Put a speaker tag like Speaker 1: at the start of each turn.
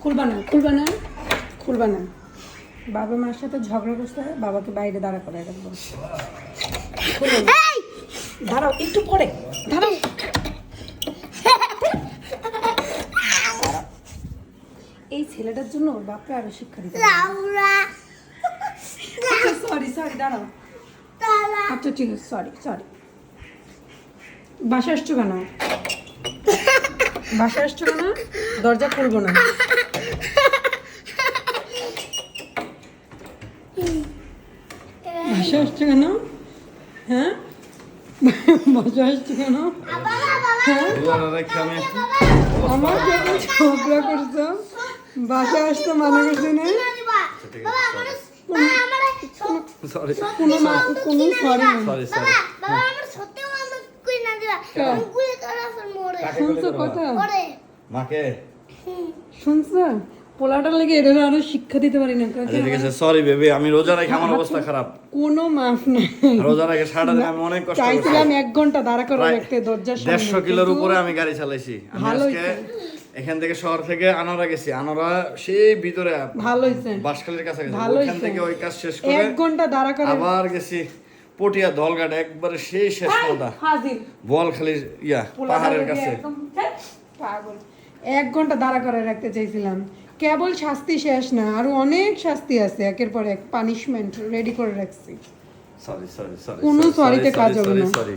Speaker 1: খুলবা না বাবা মার সাথে ঝগড়া করতে হয়, বাবাকে বাইরে দাঁড়া করে রাখবো। দাঁড়াও একটু পরে, দাঁড়াও। এই ছেলেটার জন্য ওর বাপরা আরো শিক্ষা দিতে সরি দাঁড়াও। আচ্ছা ঠিক আছে, সরি। বাসা আসছো কেন? দরজা খুলবো না। বাসা আসছো কেন? হ্যাঁ, বাসা আসছো কেন? হ্যাঁ, আমার যখন ঝগড়া করছো বাসা আসতে মানা করছে না? কোনো সরি শুনছো কথা? শুনছো? পোলাটার লেগে এদের আরো শিক্ষা দিতে পারি না।
Speaker 2: ঠিক আছে, সরি বেবি, আমি রোজা রেখে আমার অবস্থা খারাপ।
Speaker 1: কোনো মাফ নাই।
Speaker 2: রোজা রেখে সারাটা দিন আমি অনেক কষ্ট করছি।
Speaker 1: চাইছিলাম 1 ঘন্টা দাঁড়া করে রাখতে দরজার সামনে।
Speaker 2: 150 কিলোর উপরে আমি গাড়ি চালাইছি। আমি আজকে এখান থেকে শহর থেকে আনোরা গেছি। আনোরা সেই ভিতরে
Speaker 1: ভালো হইছে,
Speaker 2: বাসখালীর কাছে গেছি।
Speaker 1: ভালো
Speaker 2: ওখান থেকে ওই কাজ শেষ করে
Speaker 1: 1 ঘন্টা দাঁড়া করে
Speaker 2: আবার গেছি পটিয়া দলঘাট, একবারে সেই শেষ পদা
Speaker 1: হাজির
Speaker 2: বোয়ালখালীর পাহাড়ের কাছে।
Speaker 1: পাগল, 1 ঘন্টা দাঁড়া করে রাখতে চাইছিলাম। কেবল শাস্তি শেষ না, আরো অনেক শাস্তি আছে, একের পর এক পানিশমেন্ট রেডি করে রাখছি।
Speaker 2: সরি
Speaker 1: কোনো সরিতে কাজ হবে না।
Speaker 2: সরি